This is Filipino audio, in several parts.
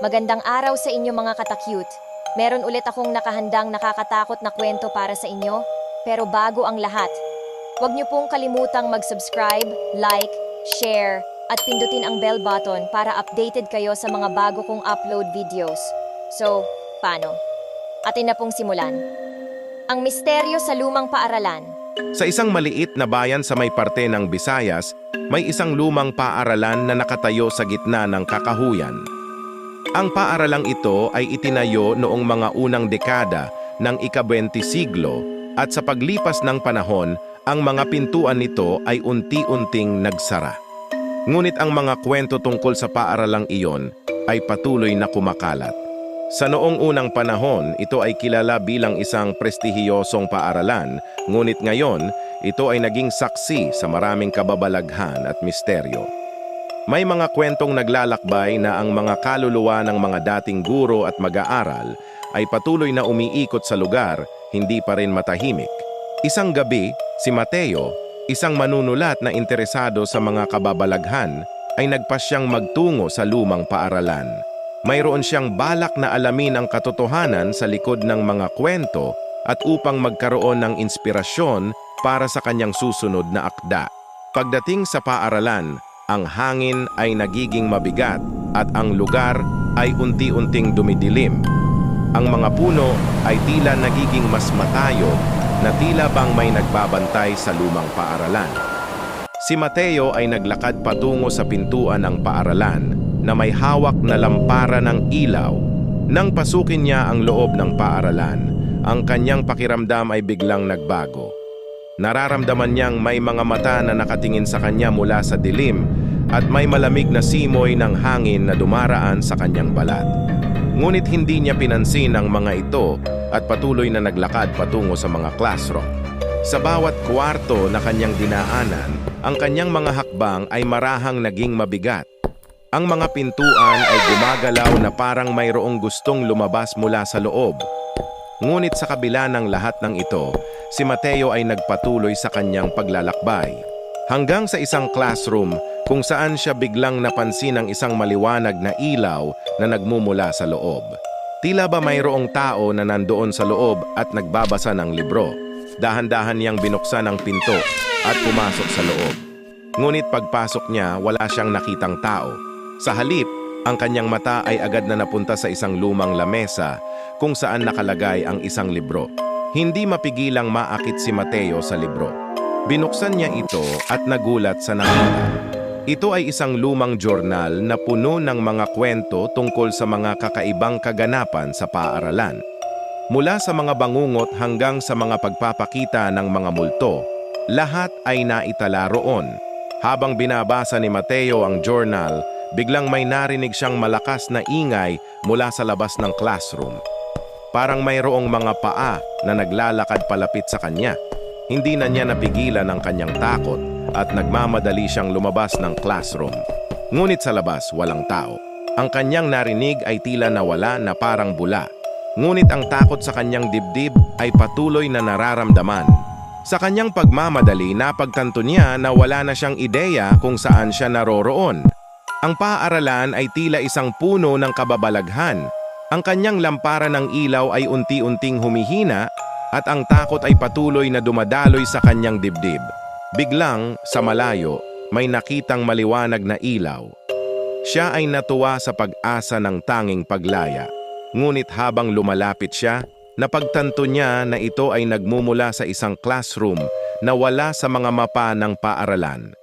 Magandang araw sa inyo mga katakyut. Meron ulit akong nakahandang nakakatakot na kwento para sa inyo, pero bago ang lahat, huwag niyo pong kalimutang mag-subscribe, like, share, at pindutin ang bell button para updated kayo sa mga bago kong upload videos. So, paano? Atin na pong simulan. Ang misteryo sa lumang paaralan. Sa isang maliit na bayan sa may parte ng Visayas, may isang lumang paaralan na nakatayo sa gitna ng kakahuyan. Ang paaralang ito ay itinayo noong mga unang dekada ng ika-20 siglo at sa paglipas ng panahon, ang mga pintuan nito ay unti-unting nagsara. Ngunit ang mga kwento tungkol sa paaralang iyon ay patuloy na kumakalat. Sa noong unang panahon, ito ay kilala bilang isang prestihiyosong paaralan, ngunit ngayon, ito ay naging saksi sa maraming kababalaghan at misteryo. May mga kwentong naglalakbay na ang mga kaluluwa ng mga dating guro at mag-aaral ay patuloy na umiikot sa lugar, hindi pa rin matahimik. Isang gabi, si Mateo, isang manunulat na interesado sa mga kababalaghan, ay nagpasyang magtungo sa lumang paaralan. Mayroon siyang balak na alamin ang katotohanan sa likod ng mga kwento at upang magkaroon ng inspirasyon para sa kanyang susunod na akda. Pagdating sa paaralan, ang hangin ay nagiging mabigat at ang lugar ay unti-unting dumidilim. Ang mga puno ay tila nagiging mas matayo na tila bang may nagbabantay sa lumang paaralan. Si Mateo ay naglakad patungo sa pintuan ng paaralan na may hawak na lampara ng ilaw. Nang pasukin niya ang loob ng paaralan, ang kanyang pakiramdam ay biglang nagbago. Nararamdaman niyang may mga mata na nakatingin sa kanya mula sa dilim at may malamig na simoy ng hangin na dumaraan sa kanyang balat. Ngunit hindi niya pinansin ang mga ito at patuloy na naglakad patungo sa mga classroom. Sa bawat kwarto na kanyang dinaanan, ang kanyang mga hakbang ay marahang naging mabigat. Ang mga pintuan ay gumagalaw na parang mayroong gustong lumabas mula sa loob. Ngunit sa kabila ng lahat ng ito, si Mateo ay nagpatuloy sa kanyang paglalakbay. Hanggang sa isang classroom kung saan siya biglang napansin ang isang maliwanag na ilaw na nagmumula sa loob. Tila ba mayroong tao na nandoon sa loob at nagbabasa ng libro. Dahan-dahan niyang binuksan ang pinto at pumasok sa loob. Ngunit pagpasok niya, wala siyang nakitang tao. Sa halip, ang kanyang mata ay agad na napunta sa isang lumang lamesa kung saan nakalagay ang isang libro. Hindi mapigilang maakit si Mateo sa libro. Binuksan niya ito at nagulat sa nakita. Ito ay isang lumang journal na puno ng mga kwento tungkol sa mga kakaibang kaganapan sa paaralan. Mula sa mga bangungot hanggang sa mga pagpapakita ng mga multo, lahat ay naitala roon. Habang binabasa ni Mateo ang journal, biglang may narinig siyang malakas na ingay mula sa labas ng classroom. Parang mayroong mga paa na naglalakad palapit sa kanya. Hindi na niya napigilan ang kanyang takot at nagmamadali siyang lumabas ng classroom. Ngunit sa labas, walang tao. Ang kanyang narinig ay tila nawala na parang bula. Ngunit ang takot sa kanyang dibdib ay patuloy na nararamdaman. Sa kanyang pagmamadali, napagtanto niya na wala na siyang ideya kung saan siya naroroon. Ang paaralan ay tila isang puno ng kababalaghan. Ang kanyang lampara ng ilaw ay unti-unting humihina at ang takot ay patuloy na dumadaloy sa kanyang dibdib. Biglang, sa malayo, may nakitang maliwanag na ilaw. Siya ay natuwa sa pag-asa ng tanging paglaya. Ngunit habang lumalapit siya, napagtanto niya na ito ay nagmumula sa isang classroom na wala sa mga mapa ng paaralan.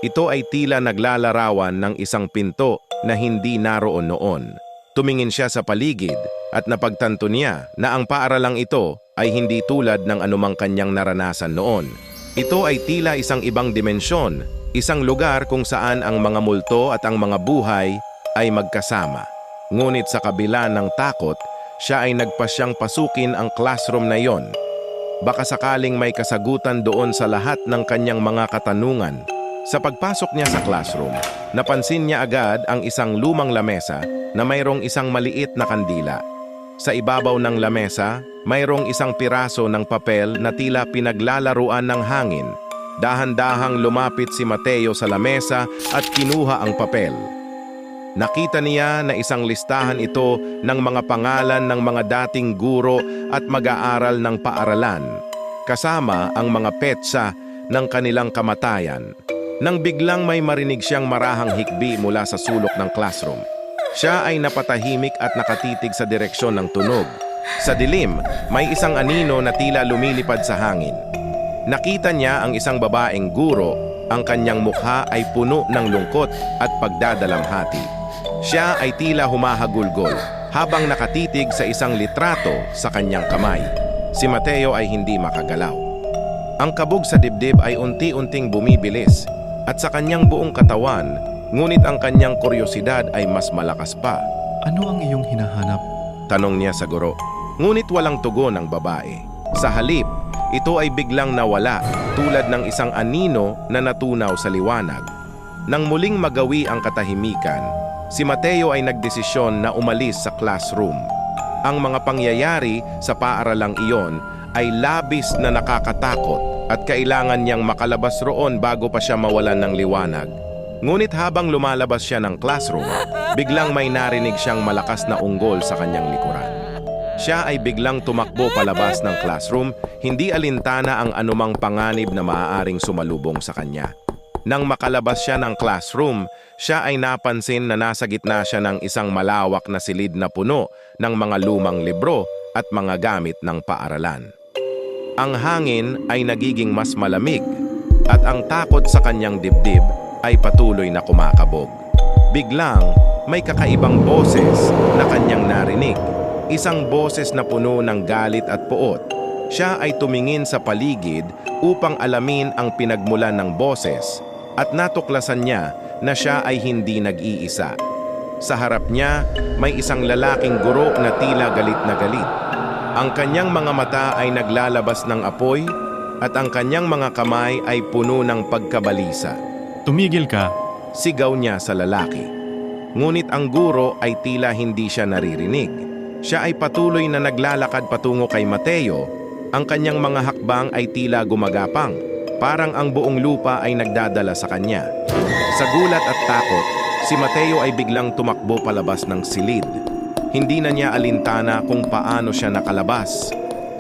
Ito ay tila naglalarawan ng isang pinto na hindi naroon noon. Tumingin siya sa paligid at napagtanto niya na ang paaralang ito ay hindi tulad ng anumang kanyang naranasan noon. Ito ay tila isang ibang dimensyon, isang lugar kung saan ang mga multo at ang mga buhay ay magkasama. Ngunit sa kabila ng takot, siya ay nagpasyang pasukin ang classroom na iyon. Baka sakaling may kasagutan doon sa lahat ng kanyang mga katanungan. Sa pagpasok niya sa classroom, napansin niya agad ang isang lumang lamesa na mayroong isang maliit na kandila. Sa ibabaw ng lamesa, mayroong isang piraso ng papel na tila pinaglalaruan ng hangin. Dahan-dahang lumapit si Mateo sa lamesa at kinuha ang papel. Nakita niya na isang listahan ito ng mga pangalan ng mga dating guro at mag-aaral ng paaralan, kasama ang mga petsa ng kanilang kamatayan. Nang biglang may marinig siyang marahang hikbi mula sa sulok ng classroom. Siya ay napatahimik at nakatitig sa direksyon ng tunog. Sa dilim, may isang anino na tila lumilipad sa hangin. Nakita niya ang isang babaeng guro, ang kanyang mukha ay puno ng lungkot at pagdadalamhati. Siya ay tila humahagulgol habang nakatitig sa isang litrato sa kanyang kamay. Si Mateo ay hindi makagalaw. Ang kabog sa dibdib ay unti-unting bumibilis at sa kanyang buong katawan, ngunit ang kanyang kuryosidad ay mas malakas pa. Ano ang iyong hinahanap? Tanong niya sa guro. Ngunit walang tugon ang babae. Sa halip, ito ay biglang nawala tulad ng isang anino na natunaw sa liwanag. Nang muling magawi ang katahimikan, si Mateo ay nagdesisyon na umalis sa classroom. Ang mga pangyayari sa paaralang iyon ay labis na nakakatakot at kailangan niyang makalabas roon bago pa siya mawalan ng liwanag. Ngunit habang lumalabas siya ng classroom, biglang may narinig siyang malakas na unggol sa kanyang likuran. Siya ay biglang tumakbo palabas ng classroom, hindi alintana ang anumang panganib na maaaring sumalubong sa kanya. Nang makalabas siya ng classroom, siya ay napansin na nasa gitna siya ng isang malawak na silid na puno ng mga lumang libro at mga gamit ng paaralan. Ang hangin ay nagiging mas malamig at ang takot sa kanyang dibdib ay patuloy na kumakabog. Biglang may kakaibang boses na kanyang narinig. Isang boses na puno ng galit at puot. Siya ay tumingin sa paligid upang alamin ang pinagmulan ng boses at natuklasan niya na siya ay hindi nag-iisa. Sa harap niya, may isang lalaking guro na tila galit na galit. Ang kanyang mga mata ay naglalabas ng apoy at ang kanyang mga kamay ay puno ng pagkabalisa. Tumigil ka. Sigaw niya sa lalaki. Ngunit ang guro ay tila hindi siya naririnig. Siya ay patuloy na naglalakad patungo kay Mateo. Ang kanyang mga hakbang ay tila gumagapang. Parang ang buong lupa ay nagdadala sa kanya. Sa gulat at takot, si Mateo ay biglang tumakbo palabas ng silid. Hindi na niya alintana kung paano siya nakalabas.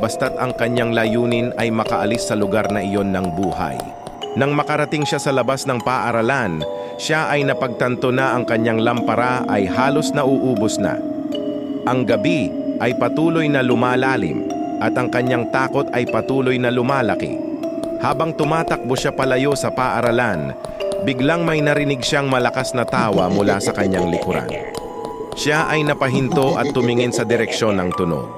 Basta't ang kanyang layunin ay makaalis sa lugar na iyon ng buhay. Nang makarating siya sa labas ng paaralan, siya ay napagtanto na ang kanyang lampara ay halos nauubos na. Ang gabi ay patuloy na lumalalim at ang kanyang takot ay patuloy na lumalaki. Habang tumatakbo siya palayo sa paaralan, biglang may narinig siyang malakas na tawa mula sa kanyang likuran. Siya ay napahinto at tumingin sa direksyon ng tunog.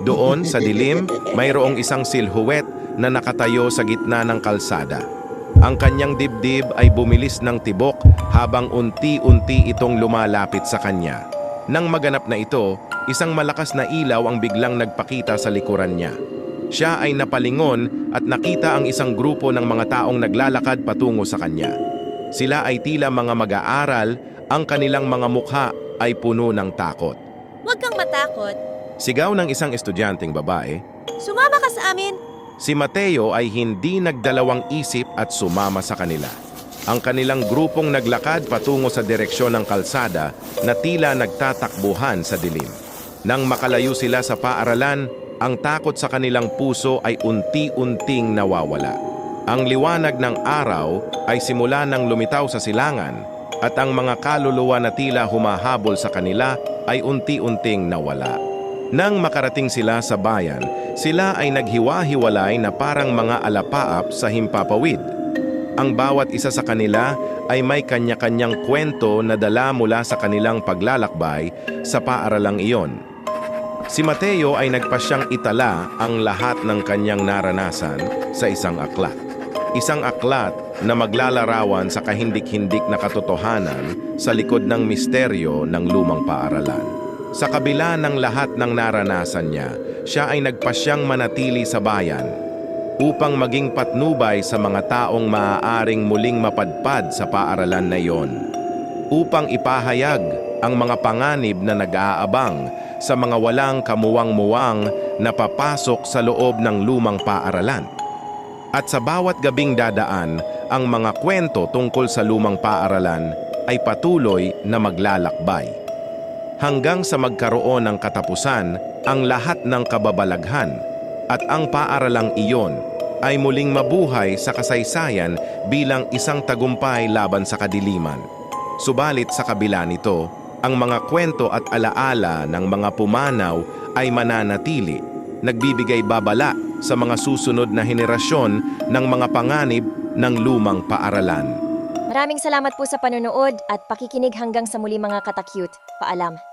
Doon, sa dilim, mayroong isang silhuet na nakatayo sa gitna ng kalsada. Ang kanyang dibdib ay bumilis ng tibok habang unti-unti itong lumalapit sa kanya. Nang maganap na ito, isang malakas na ilaw ang biglang nagpakita sa likuran niya. Siya ay napalingon at nakita ang isang grupo ng mga taong naglalakad patungo sa kanya. Sila ay tila mga mag-aaral, ang kanilang mga mukha ay puno ng takot. Huwag kang matakot. Sigaw ng isang estudyanteng babae. Sumama ka sa amin. Si Mateo ay hindi nagdalawang isip at sumama sa kanila. Ang kanilang grupong naglakad patungo sa direksyon ng kalsada na tila nagtatakbuhan sa dilim. Nang makalayo sila sa paaralan, ang takot sa kanilang puso ay unti-unting nawawala. Ang liwanag ng araw ay simula nang lumitaw sa silangan at ang mga kaluluwa na tila humahabol sa kanila ay unti-unting nawala. Nang makarating sila sa bayan, sila ay naghiwa-hiwalay na parang mga alapaap sa himpapawid. Ang bawat isa sa kanila ay may kanya-kanyang kwento na dala mula sa kanilang paglalakbay sa paaralang iyon. Si Mateo ay nagpasyang itala ang lahat ng kanyang naranasan sa isang aklat. Isang aklat na maglalarawan sa kahindik-hindik na katotohanan sa likod ng misteryo ng lumang paaralan. Sa kabila ng lahat ng naranasan niya, siya ay nagpasyang manatili sa bayan upang maging patnubay sa mga taong maaaring muling mapadpad sa paaralan na iyon. Upang ipahayag ang mga panganib na nag-aabang sa mga walang kamuwang-muwang na papasok sa loob ng lumang paaralan. At sa bawat gabing dadaan ang mga kwento tungkol sa lumang paaralan, ay patuloy na maglalakbay. Hanggang sa magkaroon ng katapusan ang lahat ng kababalaghan at ang paaralang iyon ay muling mabuhay sa kasaysayan bilang isang tagumpay laban sa kadiliman. Subalit sa kabila nito, ang mga kwento at alaala ng mga pumanaw ay mananatili, nagbibigay babala sa mga susunod na henerasyon ng mga panganib ng lumang paaralan. Maraming salamat po sa panonood at pakikinig hanggang sa muli mga katakyut. Paalam.